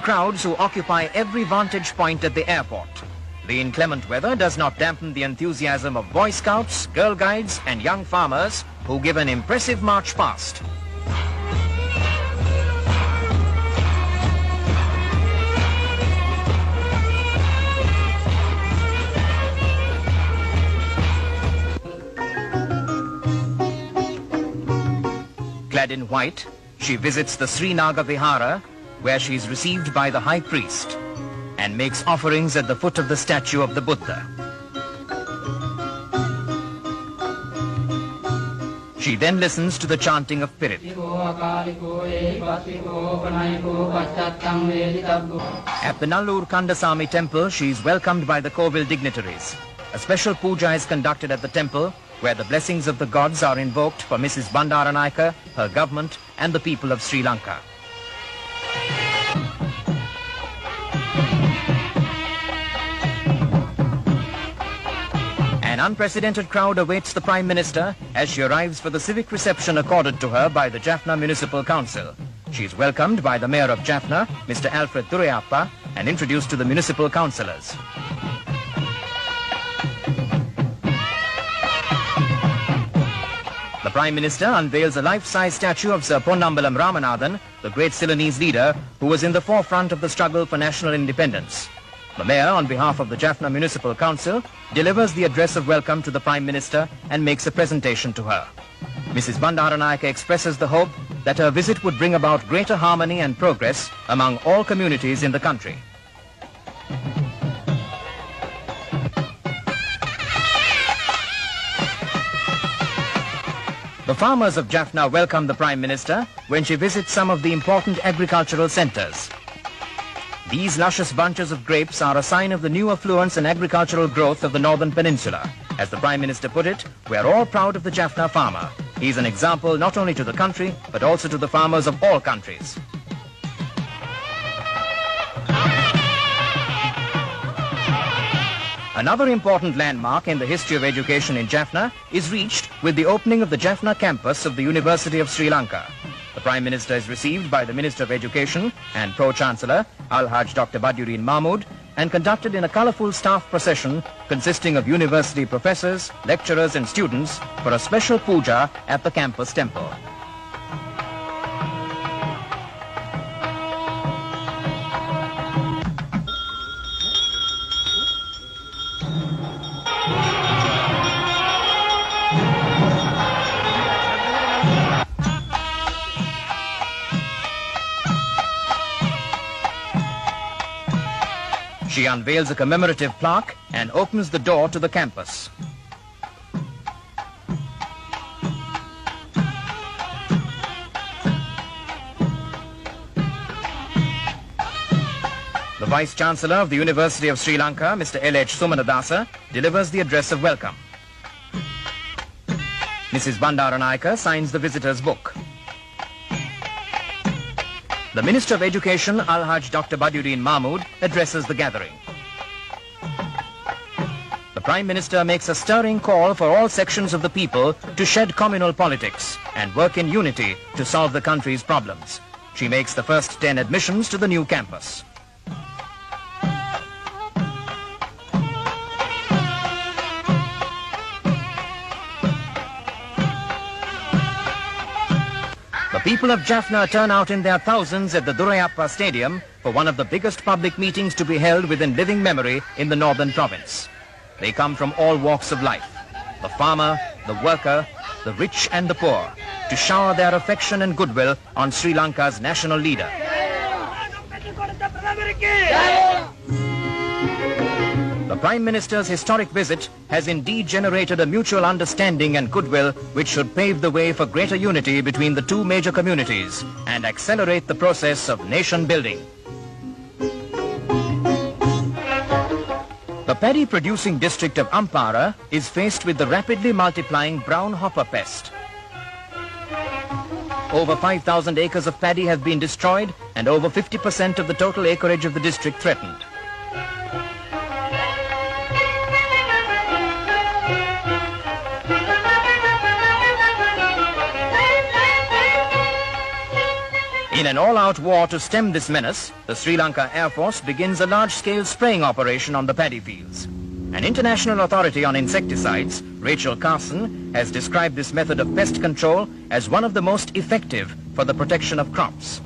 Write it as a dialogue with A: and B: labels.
A: Crowds who occupy every vantage point at the airport. The inclement weather does not dampen the enthusiasm of Boy Scouts, Girl Guides and young farmers who give an impressive march past. Clad in white, she visits the Srinaga Vihara, where she is received by the high priest and makes offerings at the foot of the statue of the Buddha. She then listens to the chanting of Pirit. At the Nallur Kandasamy temple, she is welcomed by the Kovil dignitaries. A special puja is conducted at the temple, where the blessings of the gods are invoked for Mrs. Bandaranaike, her government and the people of Sri Lanka. An unprecedented crowd awaits the Prime Minister as she arrives for the civic reception accorded to her by the Jaffna Municipal Council. She is welcomed by the Mayor of Jaffna, Mr. Alfred Durayappa, and introduced to the municipal councillors. The Prime Minister unveils a life-size statue of Sir Ponnambalam Ramanathan, the great Ceylonese leader who was in the forefront of the struggle for national independence. The Mayor, on behalf of the Jaffna Municipal Council, delivers the address of welcome to the Prime Minister and makes a presentation to her. Mrs. Bandaranaike expresses the hope that her visit would bring about greater harmony and progress among all communities in the country. The farmers of Jaffna welcome the Prime Minister when she visits some of the important agricultural centres. These luscious bunches of grapes are a sign of the new affluence and agricultural growth of the Northern Peninsula. As the Prime Minister put it, we are all proud of the Jaffna farmer. He is an example not only to the country, but also to the farmers of all countries. Another important landmark in the history of education in Jaffna is reached with the opening of the Jaffna campus of the University of Sri Lanka. The Prime Minister is received by the Minister of Education and Pro-Chancellor, Al-Haj Dr. Badiuddin Mahmood, and conducted in a colourful staff procession consisting of university professors, lecturers and students for a special puja at the campus temple. She unveils a commemorative plaque and opens the door to the campus. The Vice-Chancellor of the University of Sri Lanka, Mr. L.H. Sumanadasa, delivers the address of welcome. Mrs. Bandaranaike signs the visitor's book. The Minister of Education, Al-Haj Dr. Badiuddin Mahmood, addresses the gathering. The Prime Minister makes a stirring call for all sections of the people to shed communal politics and work in unity to solve the country's problems. She makes the first 10 admissions to the new campus. The people of Jaffna turn out in their thousands at the Durayappa Stadium for one of the biggest public meetings to be held within living memory in the northern province. They come from all walks of life, the farmer, the worker, the rich and the poor, to shower their affection and goodwill on Sri Lanka's national leader. The Prime Minister's historic visit has indeed generated a mutual understanding and goodwill which should pave the way for greater unity between the two major communities and accelerate the process of nation building. The paddy-producing district of Ampara is faced with the rapidly multiplying brown hopper pest. Over 5,000 acres of paddy have been destroyed and over 50% of the total acreage of the district threatened. In an all-out war to stem this menace, the Sri Lanka Air Force begins a large-scale spraying operation on the paddy fields. An international authority on insecticides, Rachel Carson, has described this method of pest control as one of the most effective for the protection of crops.